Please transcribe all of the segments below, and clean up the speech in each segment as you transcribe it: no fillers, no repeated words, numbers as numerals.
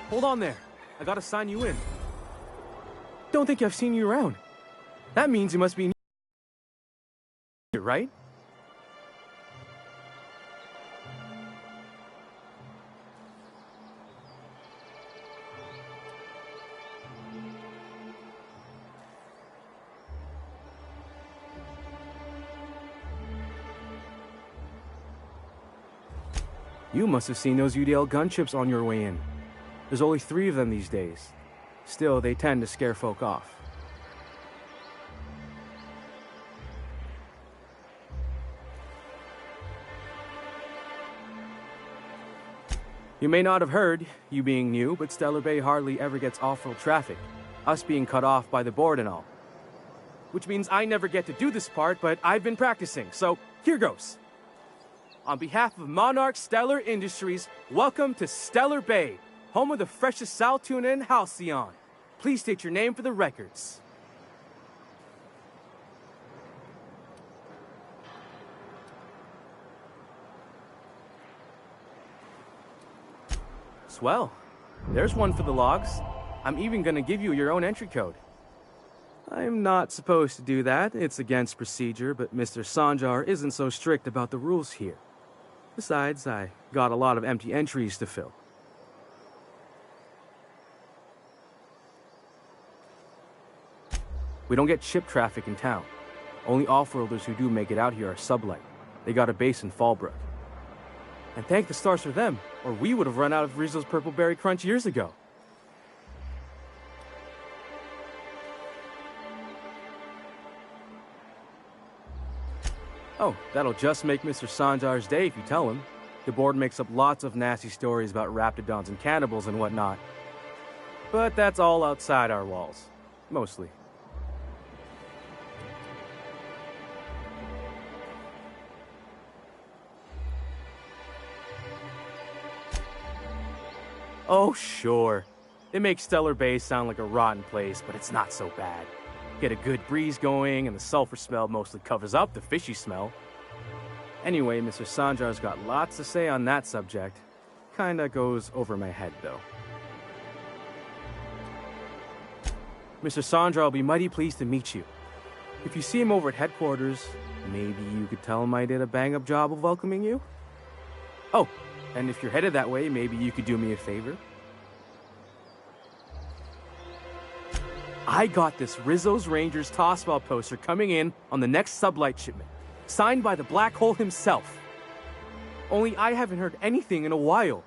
hold on there. I gotta sign you in. Don't think I've seen you around. That means you must be new, right? You must have seen those UDL gunships on your way in. There's only 3 of them these days. Still, they tend to scare folk off. You may not have heard, you being new, but Stellar Bay hardly ever gets off-road traffic, us being cut off by the board and all. Which means I never get to do this part, but I've been practicing, so here goes. On behalf of Monarch Stellar Industries, welcome to Stellar Bay, home of the freshest sal tuna in Halcyon. Please state your name for the records. Swell. There's one for the logs. I'm even gonna give you your own entry code. I'm not supposed to do that. It's against procedure, but Mr. Sanjar isn't so strict about the rules here. Besides, I got a lot of empty entries to fill. We don't get ship traffic in town. Only off-roaders who do make it out here are sublight. They got a base in Fallbrook. And thank the stars for them, or we would have run out of Rizzo's Purple Berry Crunch years ago. Oh, that'll just make Mr. Sanjar's day if you tell him. The board makes up lots of nasty stories about raptidons and cannibals and whatnot. But that's all outside our walls. Mostly. Oh, sure. It makes Stellar Bay sound like a rotten place, but it's not so bad. Get a good breeze going, and the sulfur smell mostly covers up the fishy smell. Anyway, Mr. Sanjar's got lots to say on that subject. Kinda goes over my head, though. Mr. Sanjar will be mighty pleased to meet you. If you see him over at headquarters, maybe you could tell him I did a bang-up job of welcoming you? Oh, and if you're headed that way, maybe you could do me a favor. I got this Rizzo's Rangers tossball poster coming in on the next sublight shipment, signed by the Black Hole himself. Only I haven't heard anything in a while.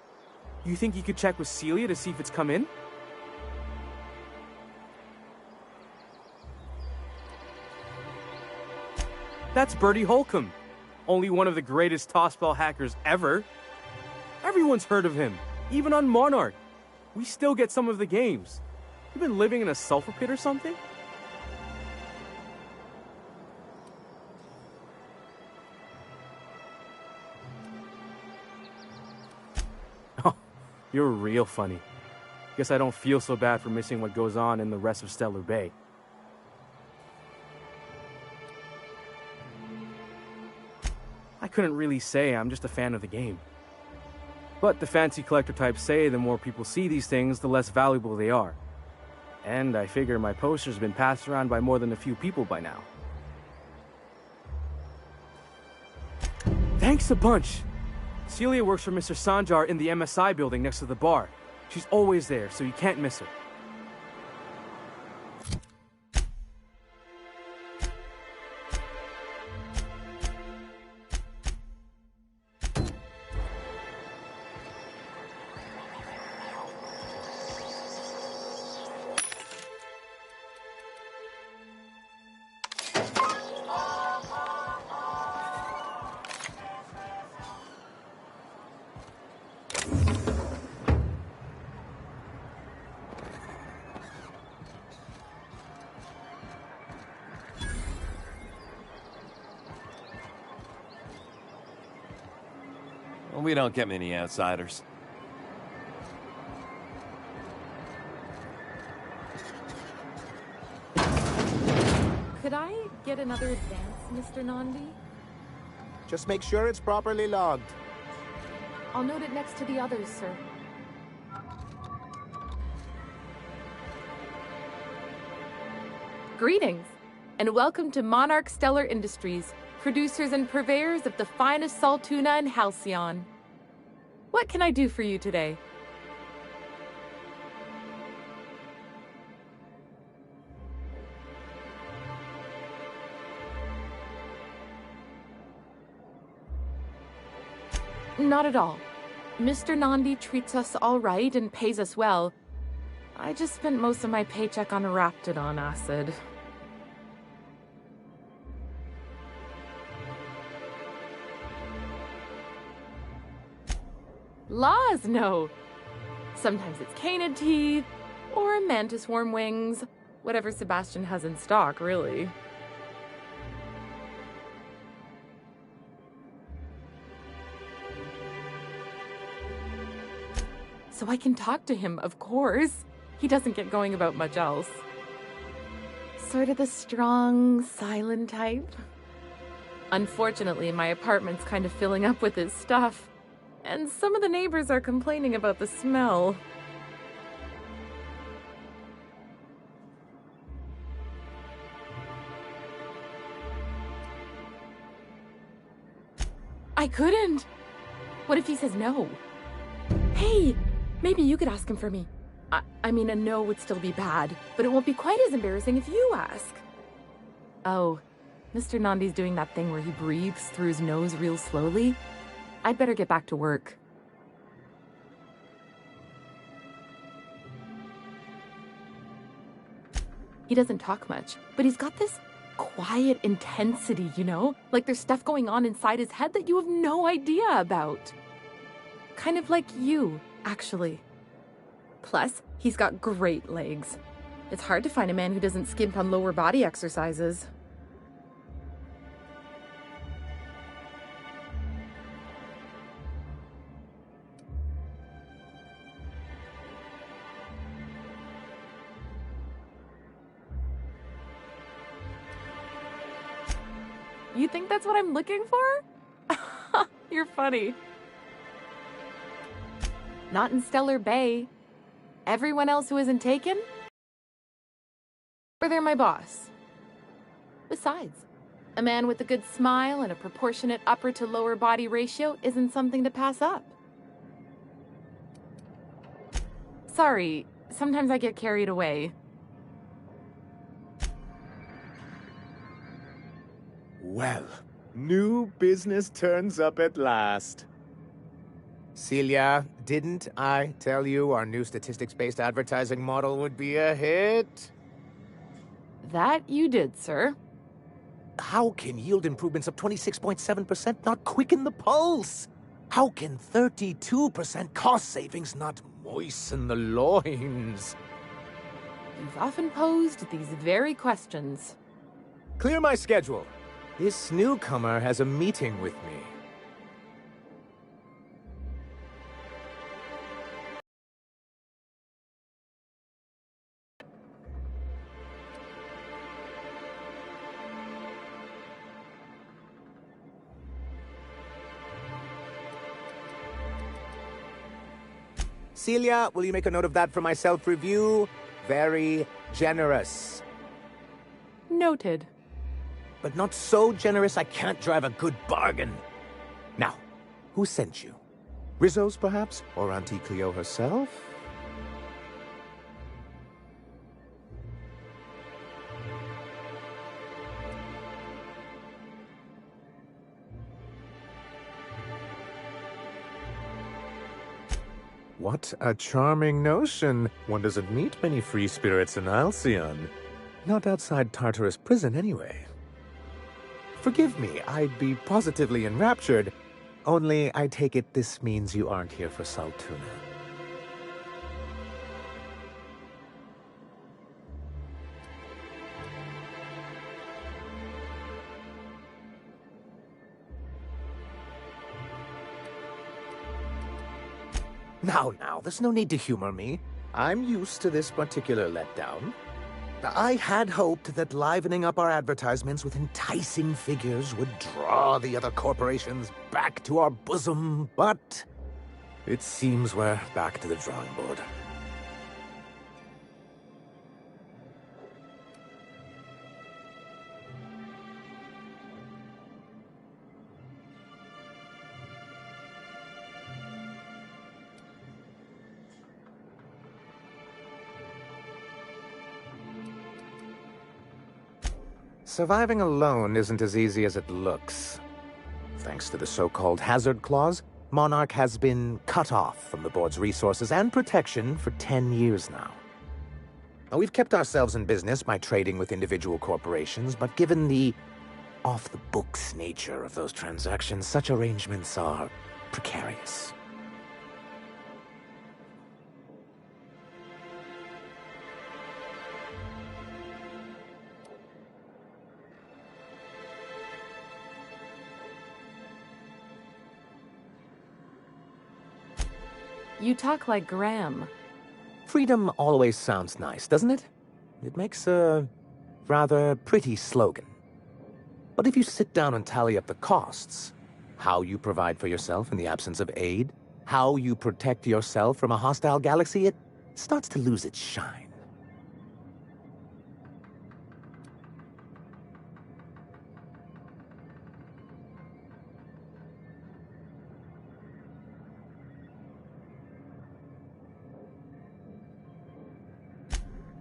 You think you could check with Celia to see if it's come in? That's Bertie Holcomb, only one of the greatest tossball hackers ever. Everyone's heard of him, even on Monarch. We still get some of the games. You been living in a sulfur pit or something? Oh, you're real funny. Guess I don't feel so bad for missing what goes on in the rest of Stellar Bay. I couldn't really say, I'm just a fan of the game. But the fancy collector types say the more people see these things, the less valuable they are. And I figure my poster's been passed around by more than a few people by now. Thanks a bunch! Celia works for Mr. Sanjar in the MSI building next to the bar. She's always there, so you can't miss her. Well, we don't get many outsiders. Could I get another advance, Mr. Nandi? Just make sure it's properly logged. I'll note it next to the others, sir. Greetings, and welcome to Monarch Stellar Industries, producers and purveyors of the finest salt tuna in Halcyon. What can I do for you today? Not at all. Mr. Nandi treats us all right and pays us well. I just spent most of my paycheck on Raptidon acid. Laws, no. Sometimes it's canid teeth, or mantis worm wings. Whatever Sebastian has in stock, really. So I can talk to him, of course. He doesn't get going about much else. Sort of the strong, silent type. Unfortunately, my apartment's kind of filling up with his stuff. And some of the neighbors are complaining about the smell. I couldn't. What if he says no? Hey, maybe you could ask him for me. I mean, a no would still be bad, but it won't be quite as embarrassing if you ask. Oh, Mr. Nandi's doing that thing where he breathes through his nose real slowly. I'd better get back to work. He doesn't talk much, but he's got this quiet intensity, you know? Like there's stuff going on inside his head that you have no idea about. Kind of like you, actually. Plus, he's got great legs. It's hard to find a man who doesn't skimp on lower body exercises. You think that's what I'm looking for? You're funny. Not in Stellar Bay. Everyone else who isn't taken? Or they're my boss. Besides, a man with a good smile and a proportionate upper to lower body ratio isn't something to pass up. Sorry, sometimes I get carried away. Well, new business turns up at last. Celia, didn't I tell you our new statistics-based advertising model would be a hit? That you did, sir. How can yield improvements of 26.7% not quicken the pulse? How can 32% cost savings not moisten the loins? You've often posed these very questions. Clear my schedule. This newcomer has a meeting with me. Celia, will you make a note of that for my self-review? Very generous. Noted. But not so generous I can't drive a good bargain. Now, who sent you? Rizzo's, perhaps? Or Auntie Cleo herself? What a charming notion. One doesn't meet many free spirits in Halcyon. Not outside Tartarus prison, anyway. Forgive me, I'd be positively enraptured. Only, I take it this means you aren't here for salt tuna. Now, there's no need to humor me. I'm used to this particular letdown. I had hoped that livening up our advertisements with enticing figures would draw the other corporations back to our bosom, but it seems we're back to the drawing board. Surviving alone isn't as easy as it looks. Thanks to the so-called hazard clause, Monarch has been cut off from the board's resources and protection for 10 years now. Now, we've kept ourselves in business by trading with individual corporations, but given the off-the-books nature of those transactions, such arrangements are precarious. You talk like Graham. Freedom always sounds nice, doesn't it? It makes a rather pretty slogan. But if you sit down and tally up the costs, how you provide for yourself in the absence of aid, how you protect yourself from a hostile galaxy, it starts to lose its shine.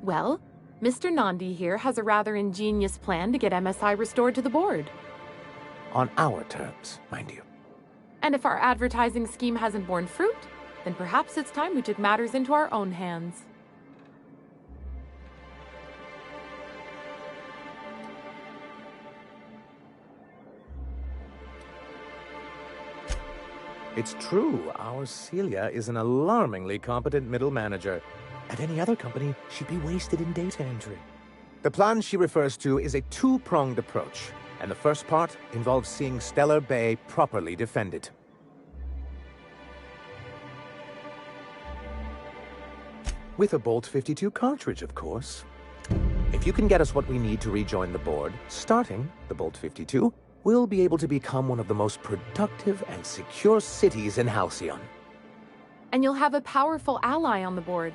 Well, Mr. Nandi here has a rather ingenious plan to get MSI restored to the board. On our terms, mind you. And if our advertising scheme hasn't borne fruit, then perhaps it's time we took matters into our own hands. It's true, our Celia is an alarmingly competent middle manager. At any other company, she'd be wasted in data entry. The plan she refers to is a two-pronged approach, and the first part involves seeing Stellar Bay properly defended. With a Bolt 52 cartridge, of course. If you can get us what we need to rejoin the board, starting the Bolt 52, we'll be able to become one of the most productive and secure cities in Halcyon. And you'll have a powerful ally on the board.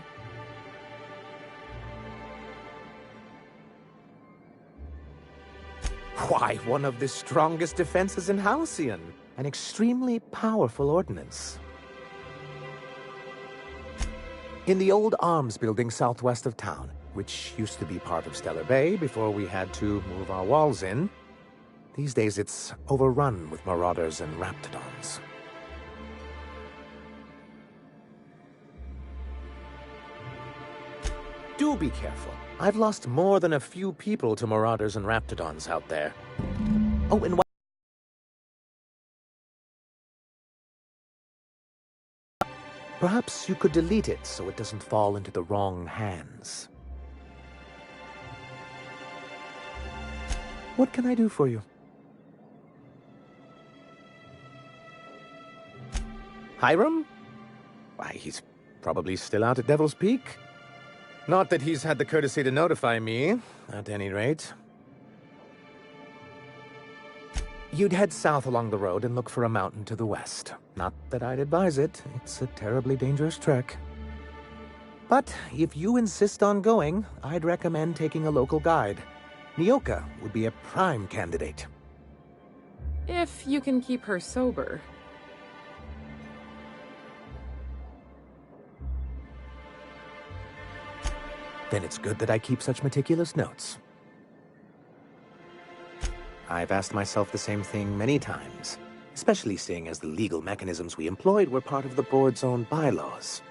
Why, one of the strongest defenses in Halcyon. An extremely powerful ordnance. In the old arms building southwest of town, which used to be part of Stellar Bay before we had to move our walls in, these days it's overrun with marauders and raptidons. Do be careful. I've lost more than a few people to marauders and raptidons out there. Oh, and perhaps you could delete it so it doesn't fall into the wrong hands. What can I do for you? Hiram? Why, he's probably still out at Devil's Peak. Not that he's had the courtesy to notify me, at any rate. You'd head south along the road and look for a mountain to the west. Not that I'd advise it. It's a terribly dangerous trek. But if you insist on going, I'd recommend taking a local guide. Nyoka would be a prime candidate. If you can keep her sober. Then it's good that I keep such meticulous notes. I've asked myself the same thing many times, especially seeing as the legal mechanisms we employed were part of the board's own bylaws.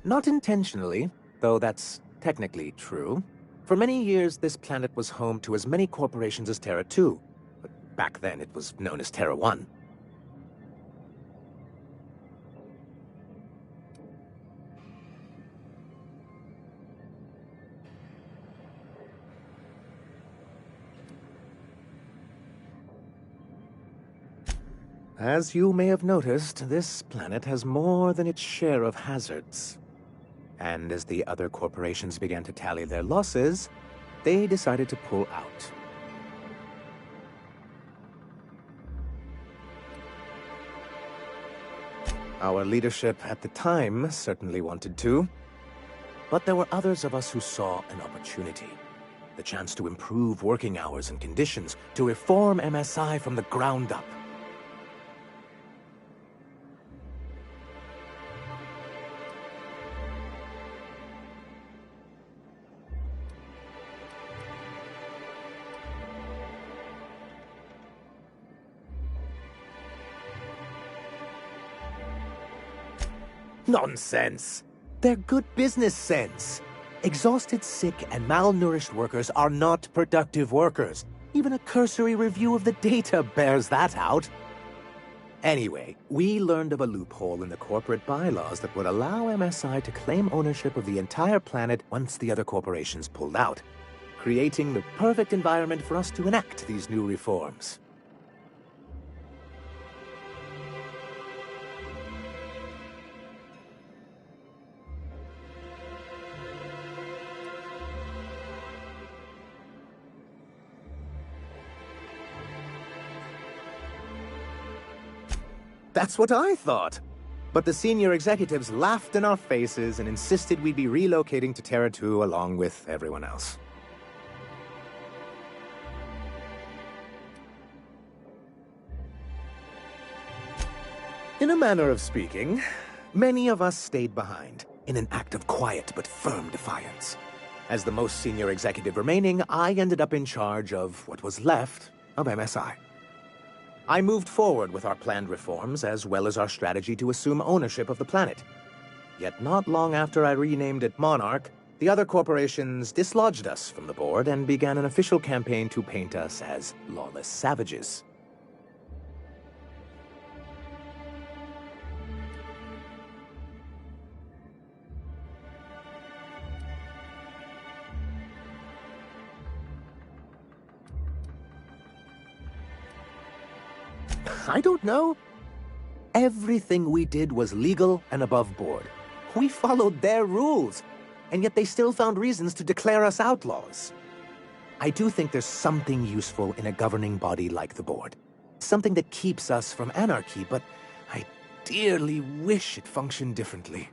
Not intentionally, though that's technically true. For many years, this planet was home to as many corporations as Terra 2. But back then, it was known as Terra 1. As you may have noticed, this planet has more than its share of hazards. And as the other corporations began to tally their losses, they decided to pull out. Our leadership at the time certainly wanted to, but there were others of us who saw an opportunity. The chance to improve working hours and conditions, to reform MSI from the ground up. Nonsense. They're good business sense. Exhausted, sick, and malnourished workers are not productive workers. Even a cursory review of the data bears that out. Anyway, we learned of a loophole in the corporate bylaws that would allow MSI to claim ownership of the entire planet once the other corporations pulled out, creating the perfect environment for us to enact these new reforms. That's what I thought. But the senior executives laughed in our faces and insisted we'd be relocating to Terra 2 along with everyone else. In a manner of speaking, many of us stayed behind in an act of quiet but firm defiance. As the most senior executive remaining, I ended up in charge of what was left of MSI. I moved forward with our planned reforms, as well as our strategy to assume ownership of the planet. Yet not long after I renamed it Monarch, the other corporations dislodged us from the board and began an official campaign to paint us as lawless savages. I don't know. Everything we did was legal and above board. We followed their rules, and yet they still found reasons to declare us outlaws. I do think there's something useful in a governing body like the board. Something that keeps us from anarchy, but I dearly wish it functioned differently.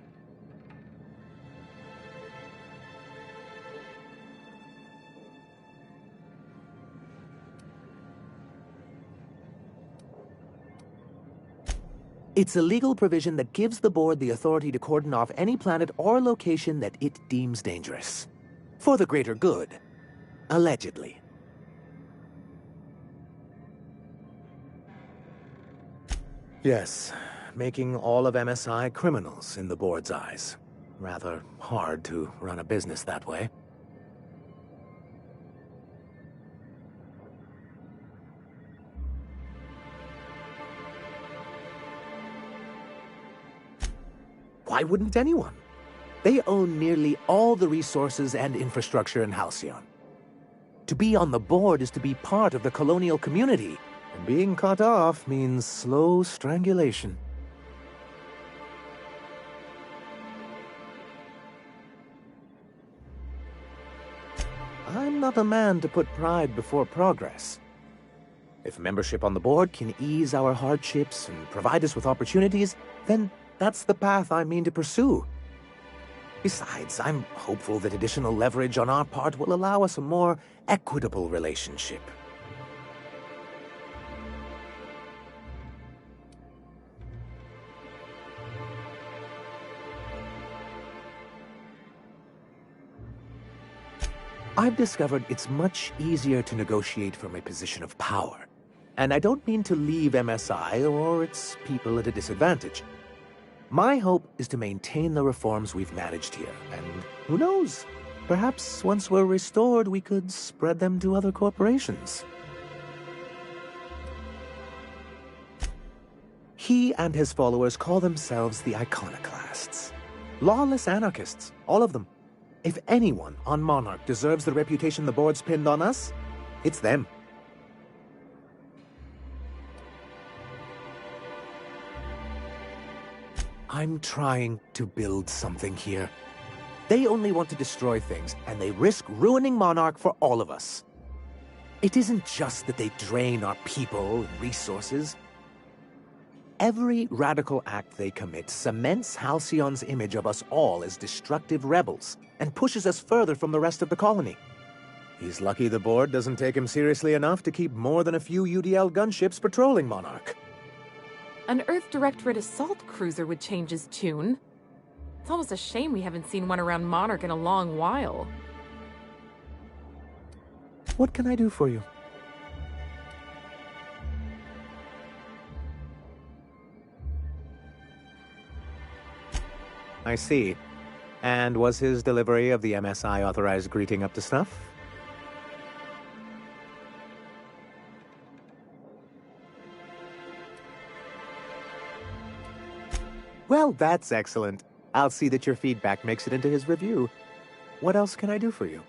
It's a legal provision that gives the board the authority to cordon off any planet or location that it deems dangerous. For the greater good. Allegedly. Yes, making all of MSI criminals in the board's eyes. Rather hard to run a business that way. Why wouldn't anyone? They own nearly all the resources and infrastructure in Halcyon. To be on the board is to be part of the colonial community, and being cut off means slow strangulation. I'm not a man to put pride before progress. If membership on the board can ease our hardships and provide us with opportunities, then that's the path I mean to pursue. Besides, I'm hopeful that additional leverage on our part will allow us a more equitable relationship. I've discovered it's much easier to negotiate from a position of power. And I don't mean to leave MSI or its people at a disadvantage. My hope is to maintain the reforms we've managed here, and who knows? Perhaps once we're restored, we could spread them to other corporations. He and his followers call themselves the Iconoclasts. Lawless anarchists, all of them. If anyone on Monarch deserves the reputation the board's pinned on us, it's them. I'm trying to build something here. They only want to destroy things, and they risk ruining Monarch for all of us. It isn't just that they drain our people and resources. Every radical act they commit cements Halcyon's image of us all as destructive rebels, and pushes us further from the rest of the colony. He's lucky the board doesn't take him seriously enough to keep more than a few UDL gunships patrolling Monarch. An Earth Directorate assault cruiser would change his tune. It's almost a shame we haven't seen one around Monarch in a long while. What can I do for you? I see. And was his delivery of the MSI authorized greeting up to snuff? Well, that's excellent. I'll see that your feedback makes it into his review. What else can I do for you?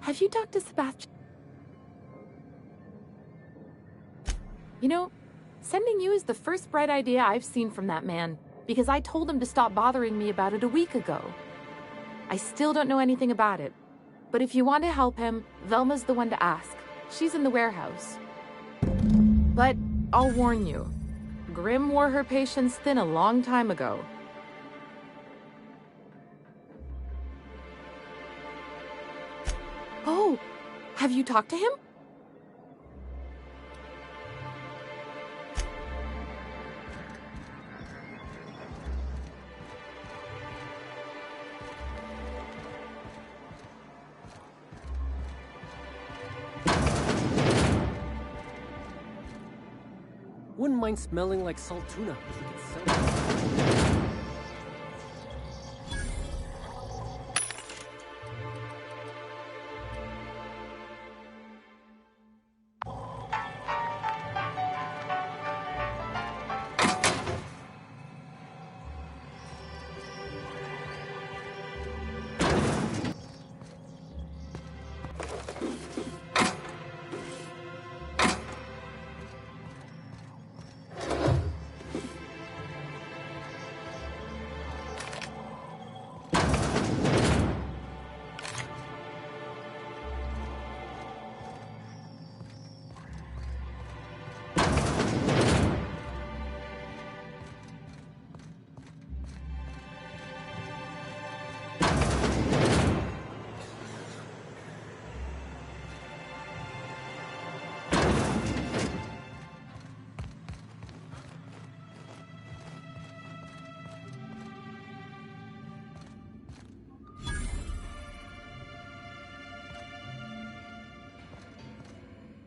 Have you talked to Sebastian? You know, sending you is the first bright idea I've seen from that man, because I told him to stop bothering me about it a week ago. I still don't know anything about it, but if you want to help him, Velma's the one to ask. She's in the warehouse. But I'll warn you, Grimm wore her patience thin a long time ago. Oh, have you talked to him? Wouldn't mind smelling like salt tuna if we could sell it.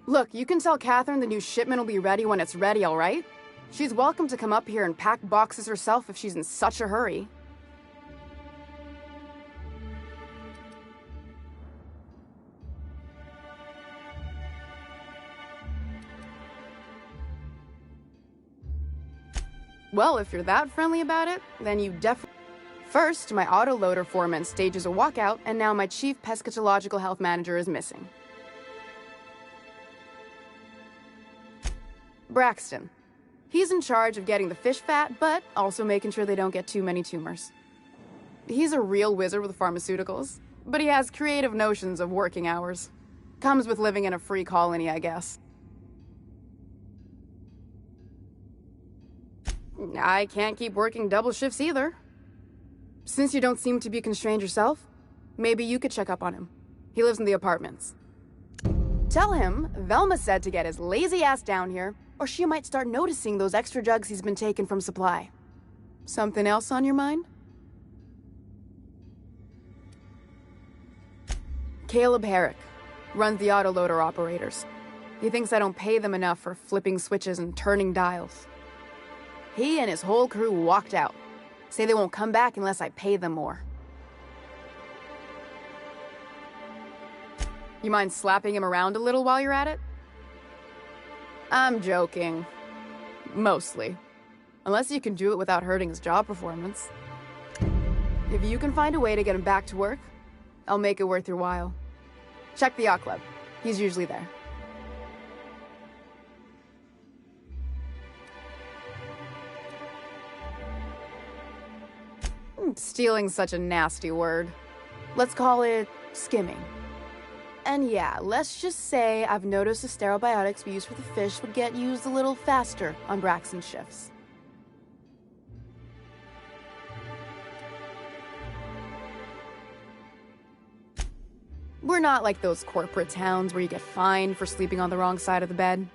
Look, you can tell Catherine the new shipment will be ready when it's ready, all right? She's welcome to come up here and pack boxes herself if she's in such a hurry. Well, if you're that friendly about it, then you definitely... First, my autoloader foreman stages a walkout, and now my chief pescatological health manager is missing. Braxton. He's in charge of getting the fish fat, but also making sure they don't get too many tumors. He's a real wizard with pharmaceuticals, but he has creative notions of working hours. Comes with living in a free colony, I guess. I can't keep working double shifts either. Since you don't seem to be constrained yourself, maybe you could check up on him. He lives in the apartments. Tell him Velma said to get his lazy ass down here, or she might start noticing those extra jugs he's been taking from supply. Something else on your mind? Caleb Herrick runs the autoloader operators. He thinks I don't pay them enough for flipping switches and turning dials. He and his whole crew walked out. Say they won't come back unless I pay them more. You mind slapping him around a little while you're at it? I'm joking. Mostly. Unless you can do it without hurting his job performance. If you can find a way to get him back to work, I'll make it worth your while. Check the yacht club. He's usually there. Stealing's such a nasty word. Let's call it skimming. And yeah, let's just say I've noticed the sterile biotics we use for the fish would get used a little faster on Braxton's shifts. We're not like those corporate towns where you get fined for sleeping on the wrong side of the bed.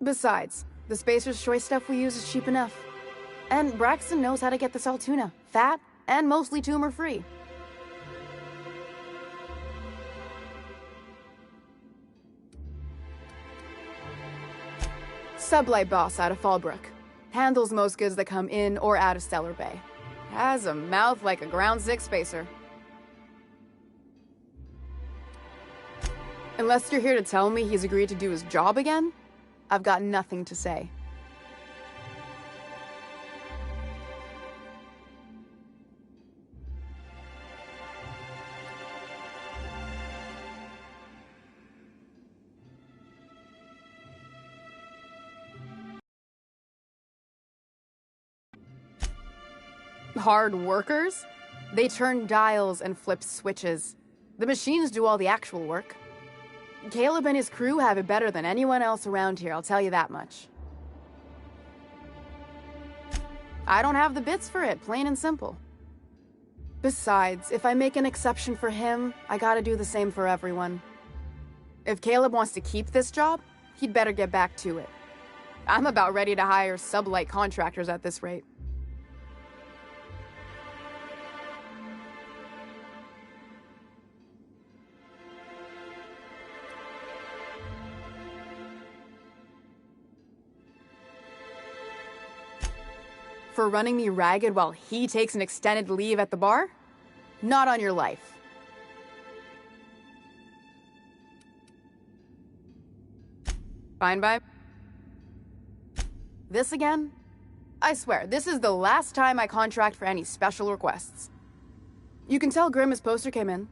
Besides, the Spacer's Choice stuff we use is cheap enough. And Braxton knows how to get the Saltuna, fat and mostly tumor-free. Sublight boss out of Fallbrook. Handles most goods that come in or out of Stellar Bay. Has a mouth like a Ground 6 Spacer. Unless you're here to tell me he's agreed to do his job again, I've got nothing to say. Hard workers? They turn dials and flip switches. The machines do all the actual work. Caleb and his crew have it better than anyone else around here, I'll tell you that much. I don't have the bits for it, plain and simple. Besides, if I make an exception for him, I gotta do the same for everyone. If Caleb wants to keep this job, he'd better get back to it. I'm about ready to hire sublight contractors at this rate. For running me ragged while he takes an extended leave at the bar? Not on your life. Fine by? This again? I swear, this is the last time I contract for any special requests. You can tell Grimm his poster came in.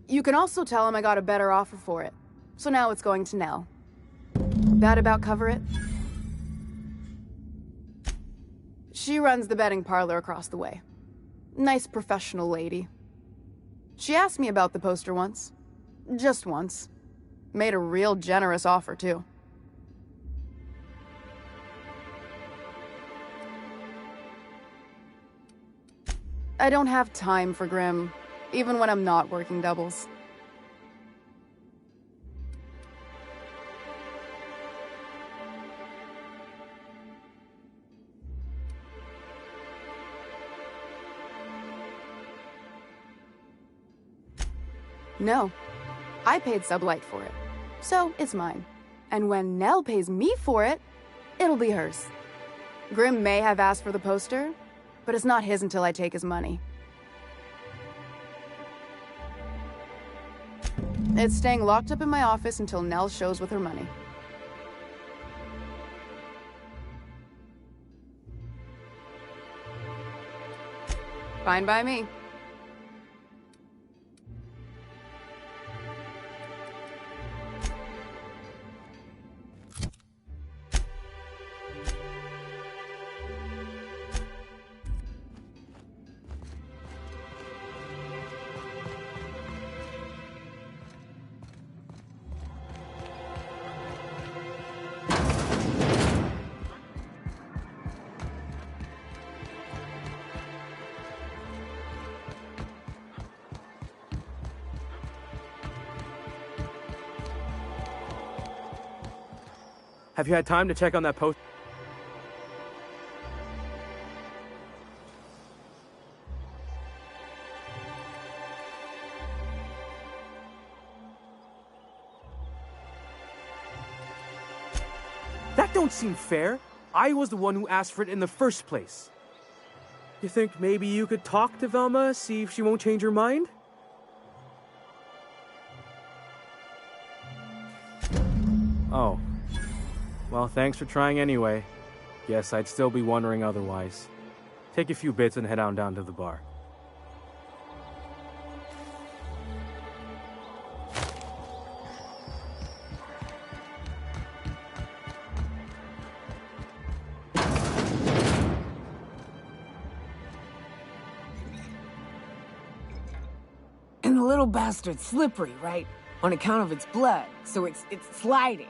You can also tell him I got a better offer for it. So now it's going to Nell. That about cover it? She runs the betting parlor across the way. Nice professional lady. She asked me about the poster once. Just once. Made a real generous offer, too. I don't have time for Grimm, even when I'm not working doubles. No, I paid Sublight for it, so it's mine. And when Nell pays me for it, it'll be hers. Grimm may have asked for the poster, but it's not his until I take his money. It's staying locked up in my office until Nell shows with her money. Fine by me. Have you had time to check on that post? That don't seem fair. I was the one who asked for it in the first place. You think maybe you could talk to Velma, see if she won't change her mind? Oh. Well, thanks for trying anyway. Guess I'd still be wondering otherwise. Take a few bits and head on down to the bar. And the little bastard's slippery, right? On account of its blood, so it's sliding.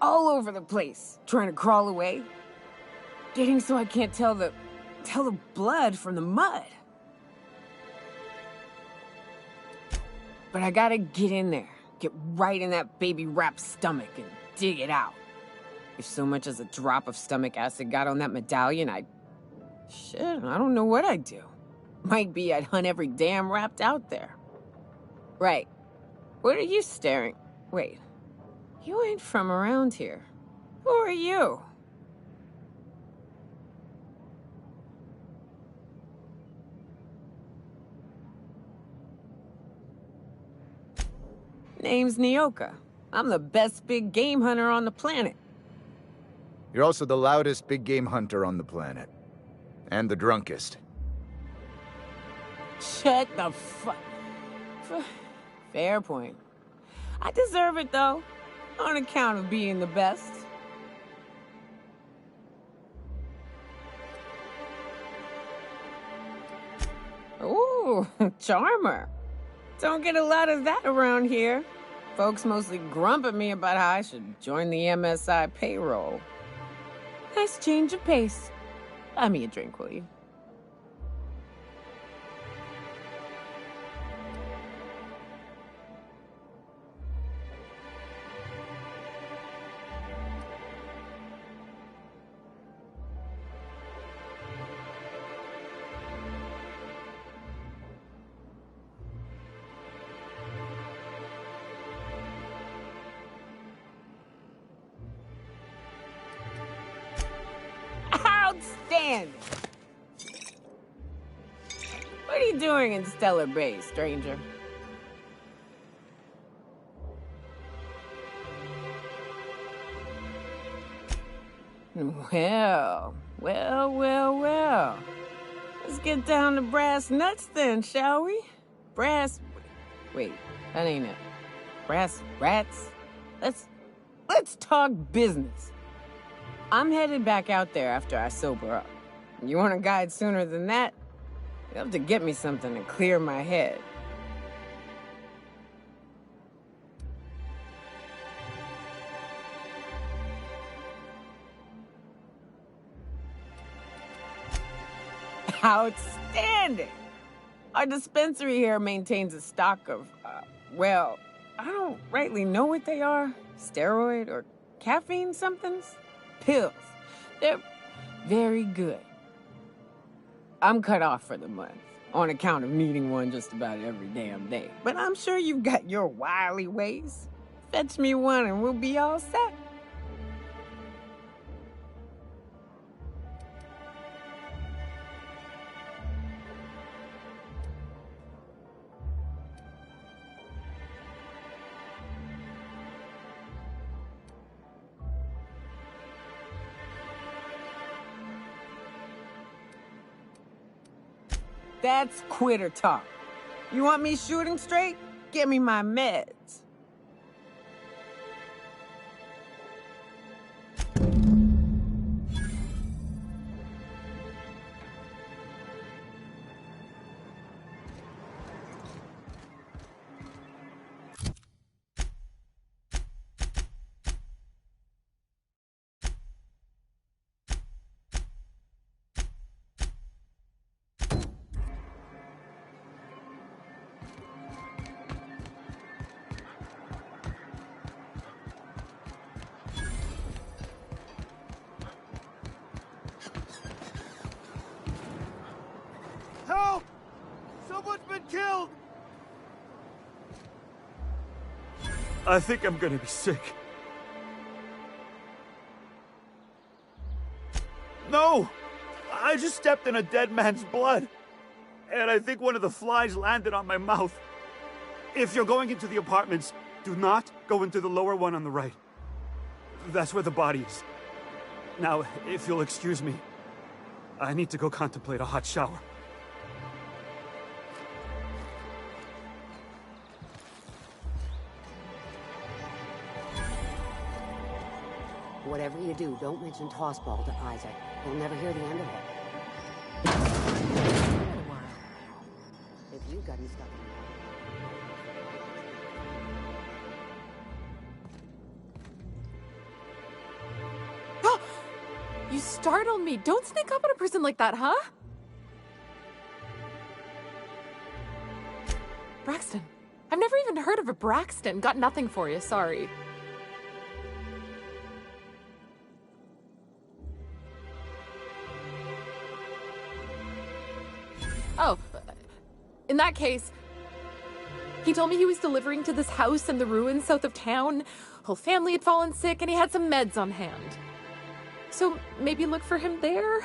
All over the place, trying to crawl away. Getting so I can't tell the blood from the mud. But I gotta get in there, get right in that baby rap's stomach and dig it out. If so much as a drop of stomach acid got on that medallion, shit, I don't know what I'd do. Might be I'd hunt every damn Rapt out there. Right. What are you staring? Wait. You ain't from around here. Who are you? Name's Nyoka. I'm the best big game hunter on the planet. You're also the loudest big game hunter on the planet. And the drunkest. Shut the fuck. Fair point. I deserve it, though. On account of being the best. Ooh, charmer. Don't get a lot of that around here. Folks mostly grump at me about how I should join the MSI payroll. Nice change of pace. Buy me a drink, will you? Outstanding! What are you doing in Stellar Bay, stranger? Well. Let's get down to brass nuts then, shall we? Wait, that ain't it. Brass rats? Let's talk business. I'm headed back out there after I sober up. You want a guide sooner than that? You'll have to get me something to clear my head. Outstanding! Our dispensary here maintains a stock of, well, I don't rightly know what they are. Steroid or caffeine somethings? Pills. They're very good. I'm cut off for the month, on account of needing one just about every damn day. But I'm sure you've got your wily ways. Fetch me one and we'll be all set. That's quitter talk. You want me shooting straight? Give me my meds. Help! Someone's been killed! I think I'm gonna be sick. No! I just stepped in a dead man's blood. And I think one of the flies landed on my mouth. If you're going into the apartments, do not go into the lower one on the right. That's where the body is. Now, if you'll excuse me, I need to go contemplate a hot shower. Whatever you do, don't mention Tossball to Isaac. He'll never hear the end of it. If you've gotten stuck in You startled me. Don't sneak up on a person like that, huh? Braxton, I've never even heard of a Braxton. Got nothing for you, sorry. Oh, in that case, he told me he was delivering to this house in the ruins south of town. Whole family had fallen sick and he had some meds on hand. So maybe look for him there?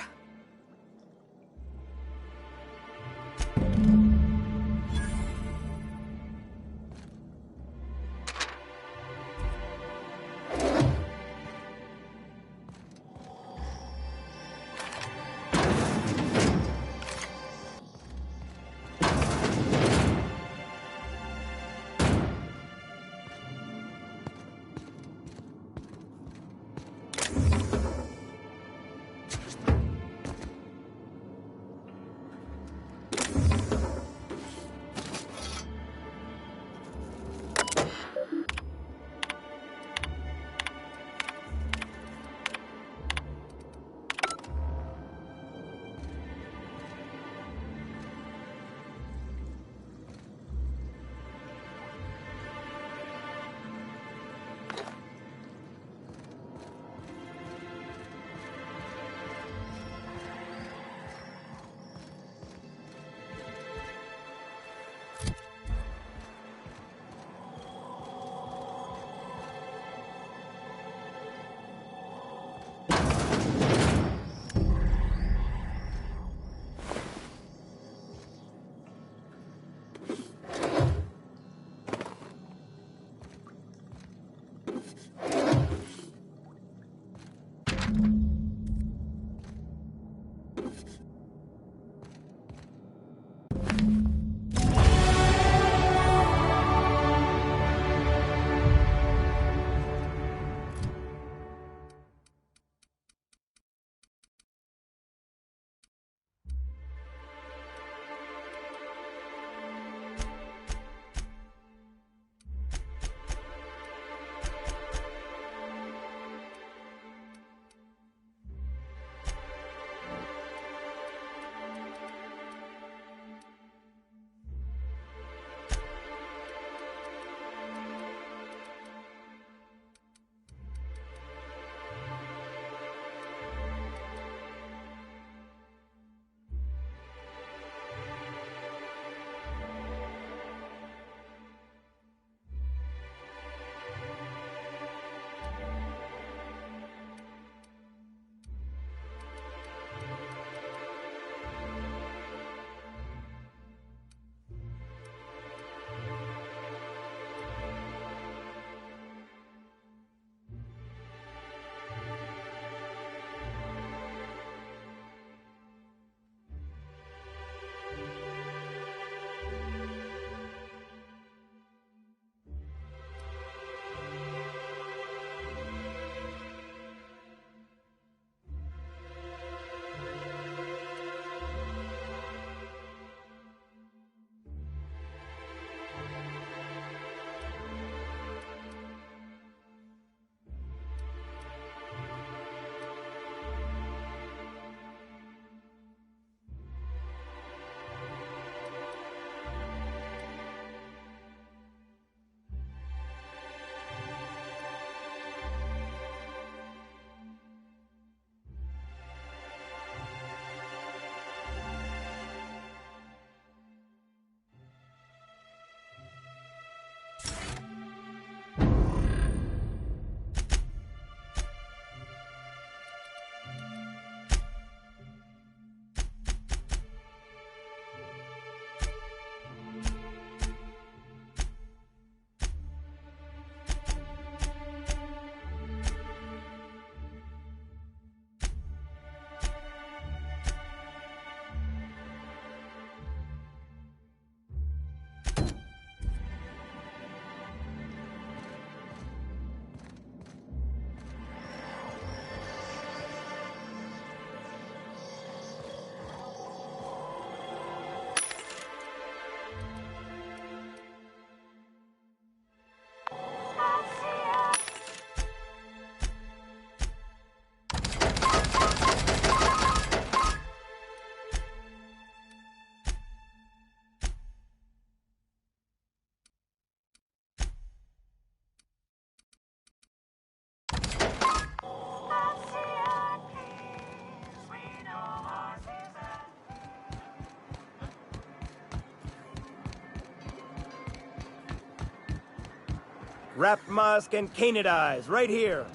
Wrapped musk and canid eyes, right here.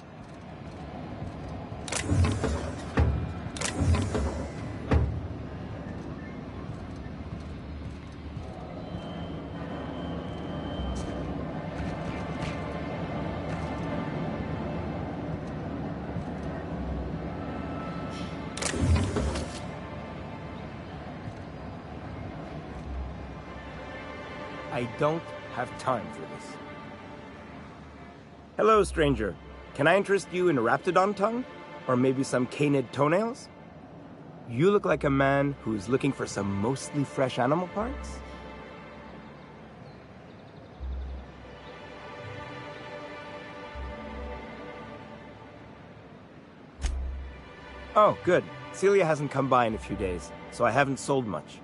I don't have time for this. Hello, stranger. Can I interest you in raptidon tongue? Or maybe some canid toenails? You look like a man who's looking for some mostly fresh animal parts? Oh, good. Celia hasn't come by in a few days, so I haven't sold much.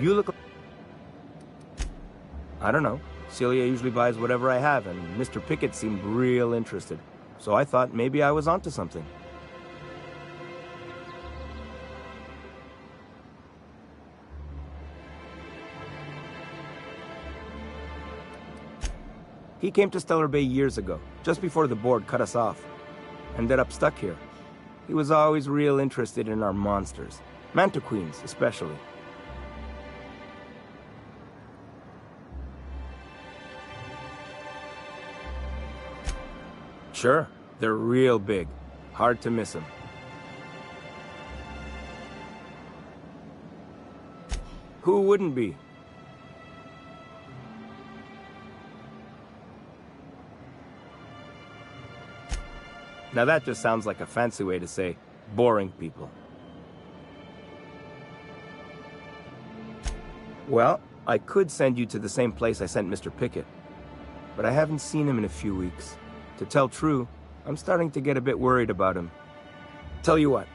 You look... I don't know. Celia usually buys whatever I have, and Mr. Pickett seemed real interested. So I thought maybe I was onto something. He came to Stellar Bay years ago, just before the board cut us off. Ended up stuck here. He was always real interested in our monsters. Mantiqueens, especially. Sure, they're real big. Hard to miss them. Who wouldn't be? Now that just sounds like a fancy way to say boring people. Well, I could send you to the same place I sent Mr. Pickett, but I haven't seen him in a few weeks. To tell true, I'm starting to get a bit worried about him. Tell you what,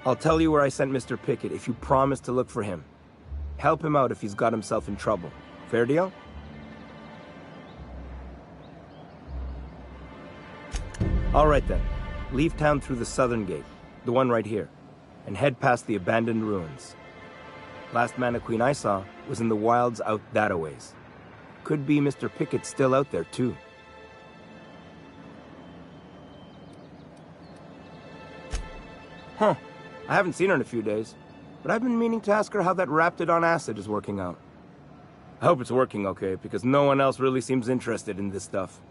I'll tell you where I sent Mr. Pickett if you promise to look for him. Help him out if he's got himself in trouble. Fair deal? All right then. Leave town through the southern gate, the one right here, and head past the abandoned ruins. Last Mantiqueen I saw was in the wilds out that-a-ways. Could be Mr. Pickett still out there too. Huh. I haven't seen her in a few days, but I've been meaning to ask her how that raptidon acid is working out. I hope it's working okay, because no one else really seems interested in this stuff.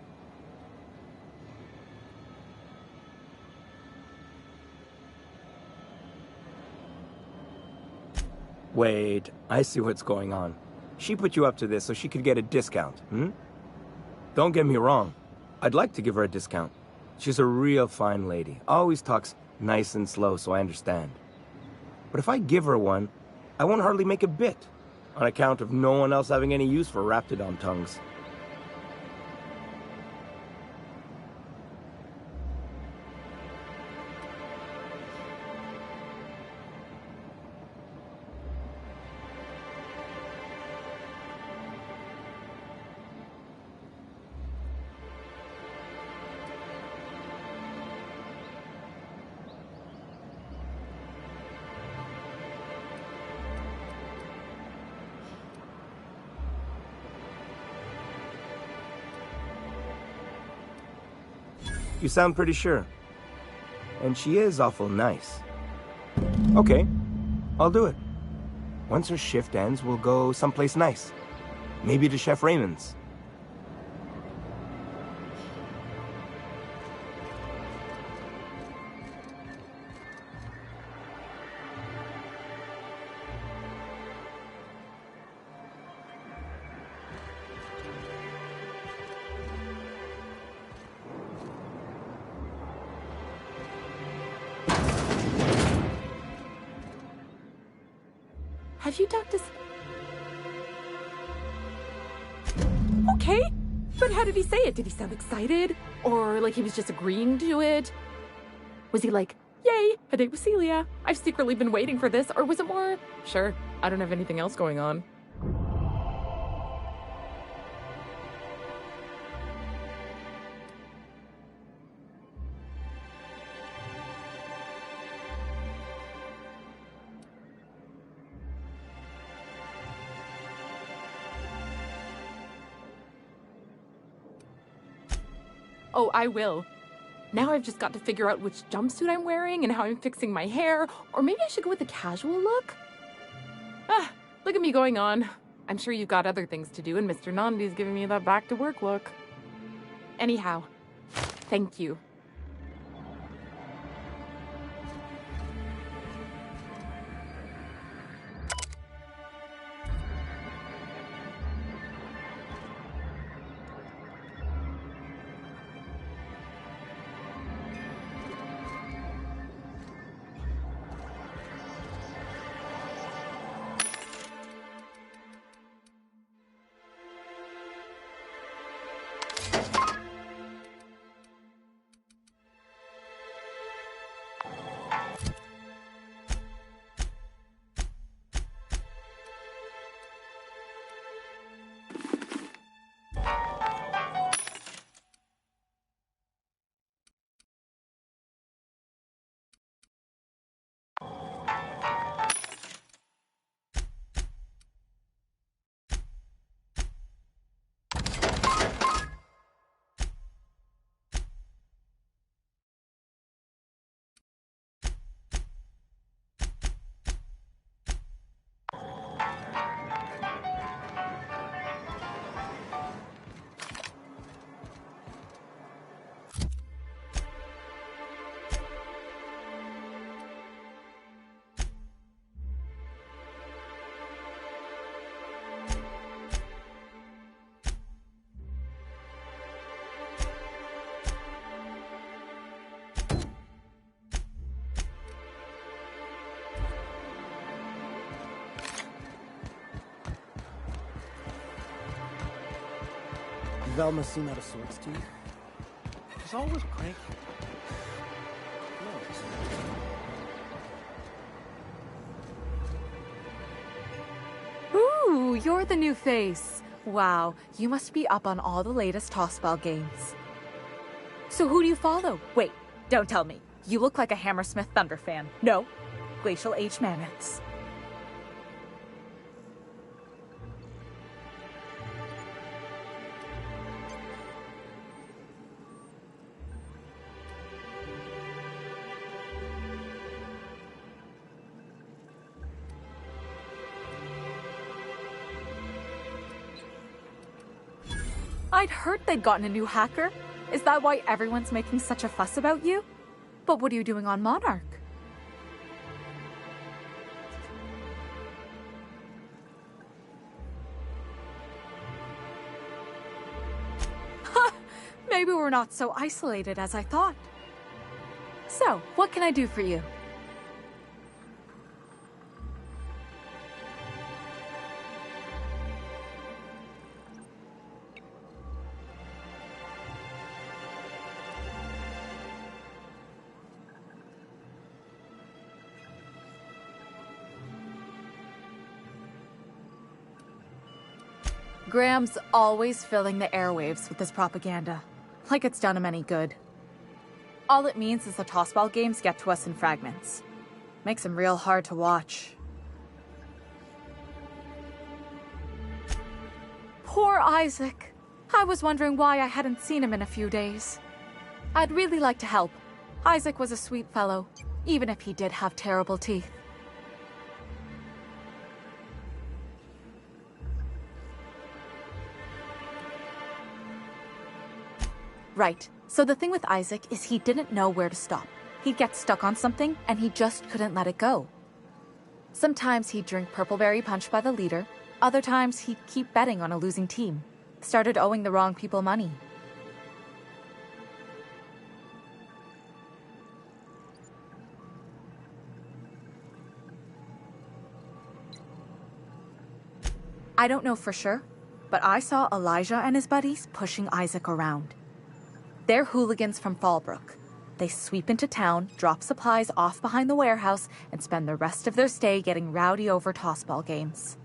Wait, I see what's going on. She put you up to this so she could get a discount, hmm? Don't get me wrong. I'd like to give her a discount. She's a real fine lady. Always talks nice and slow, so I understand. But if I give her one, I won't hardly make a bit, on account of no one else having any use for raptidon tongues. You sound pretty sure. And she is awful nice. Okay, I'll do it. Once her shift ends, we'll go someplace nice. Maybe to Chef Raymond's. Have you talked to... Okay, but how did he say it? Did he sound excited? Or like he was just agreeing to it? Was he like, Yay, a date with Celia. I've secretly been waiting for this, or was it more? Sure, I don't have anything else going on. Oh, I will. Now I've just got to figure out which jumpsuit I'm wearing and how I'm fixing my hair, or maybe I should go with a casual look? Ah, look at me going on. I'm sure you've got other things to do, and Mr. Nandi's giving me that back-to-work look. Anyhow, thank you. Velma seem out of sorts to you? She's always cranky. Ooh, you're the new face. Wow, you must be up on all the latest tossball games. So who do you follow? Wait, don't tell me. You look like a Hammersmith Thunder fan. No, Glacial H Mammoths. I'd heard they'd gotten a new hacker. Is that why everyone's making such a fuss about you? But what are you doing on Monarch? Ha! Maybe we're not so isolated as I thought. So, what can I do for you? Graham's always filling the airwaves with his propaganda, like it's done him any good. All it means is the tossball games get to us in fragments. Makes them real hard to watch. Poor Isaac. I was wondering why I hadn't seen him in a few days. I'd really like to help. Isaac was a sweet fellow, even if he did have terrible teeth. Right. So the thing with Isaac is he didn't know where to stop. He'd get stuck on something, and he just couldn't let it go. Sometimes he'd drink Purpleberry Punch by the liter. Other times he'd keep betting on a losing team. Started owing the wrong people money. I don't know for sure, but I saw Elijah and his buddies pushing Isaac around. They're hooligans from Fallbrook. They sweep into town, drop supplies off behind the warehouse, and spend the rest of their stay getting rowdy over tossball games.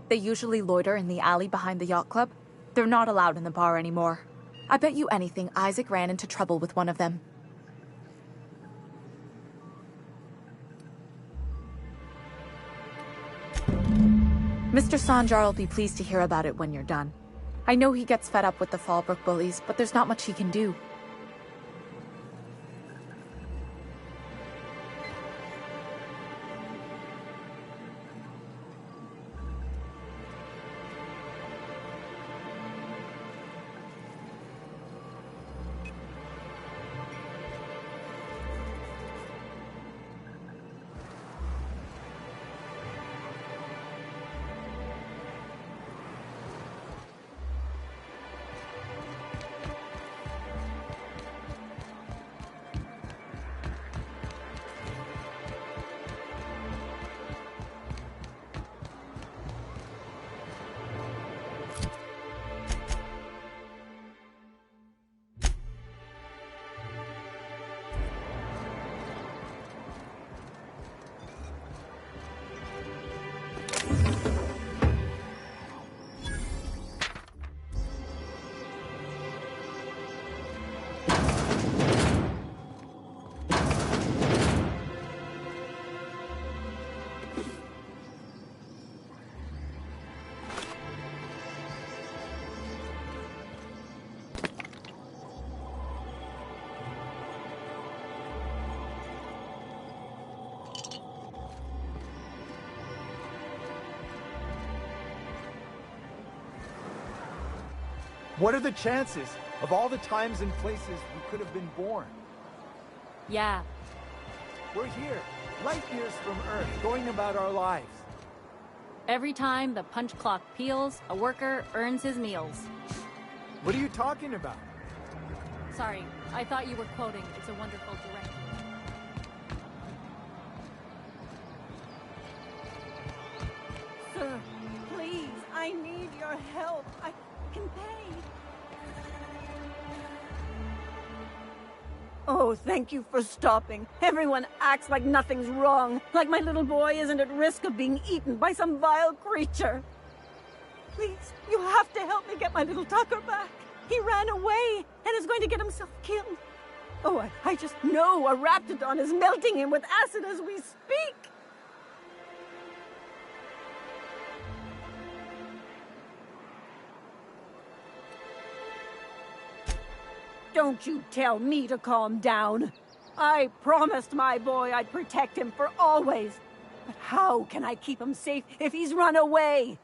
They usually loiter in the alley behind the yacht club. They're not allowed in the bar anymore. I bet you anything Isaac ran into trouble with one of them. Mr. Sanjar will be pleased to hear about it when you're done. I know he gets fed up with the Fallbrook bullies, but there's not much he can do. What are the chances of all the times and places we could have been born? Yeah. We're here, light years from Earth, going about our lives. Every time the punch clock peals, a worker earns his meals. What are you talking about? Sorry, I thought you were quoting It's a Wonderful Direction. Sir, please, I need your help. I can pay. Oh, thank you for stopping. Everyone acts like nothing's wrong, like my little boy isn't at risk of being eaten by some vile creature. Please, you have to help me get my little Tucker back. He ran away and is going to get himself killed. Oh, I just know a Raptidon is melting him with acid as we speak. Don't you tell me to calm down. I promised my boy I'd protect him for always. But how can I keep him safe if he's run away?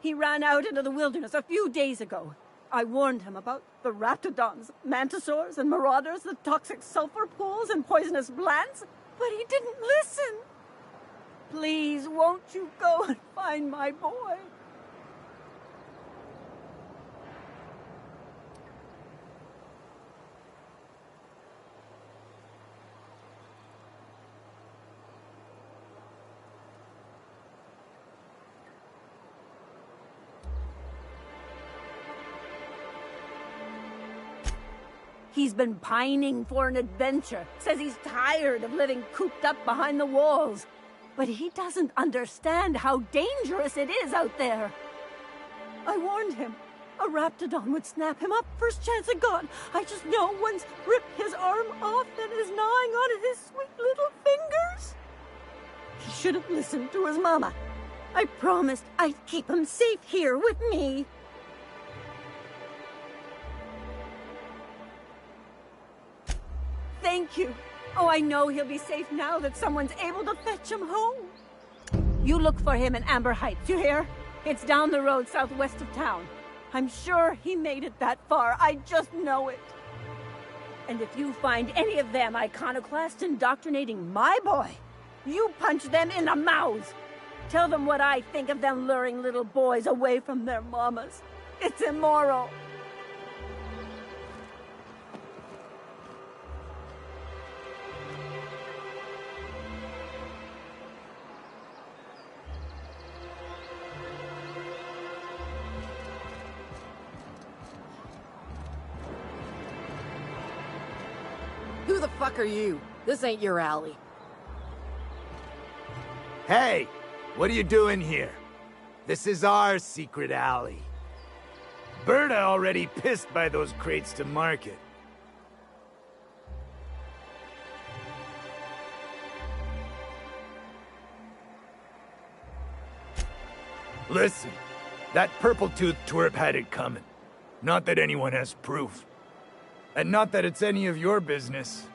He ran out into the wilderness a few days ago. I warned him about the Raptidons, Mantisaurs, and Marauders, the toxic sulfur pools and poisonous plants, but he didn't listen. Please, won't you go and find my boy? He's been pining for an adventure. Says he's tired of living cooped up behind the walls. But he doesn't understand how dangerous it is out there. I warned him. A Raptidon would snap him up first chance it got. I just know one's ripped his arm off and is gnawing on his sweet little fingers. He should have listened to his mama. I promised I'd keep him safe here with me. Thank you. Oh, I know he'll be safe now that someone's able to fetch him home. You look for him in Amber Heights, you hear? It's down the road southwest of town. I'm sure he made it that far. I just know it. And if you find any of them iconoclasts indoctrinating my boy, you punch them in the mouths. Tell them what I think of them luring little boys away from their mamas. It's immoral. Who the fuck are you? This ain't your alley. Hey, what are you doing here? This is our secret alley. Berta already pissed by those crates to market. Listen, that purple-toothed twerp had it coming. Not that anyone has proof. And not that it's any of your business.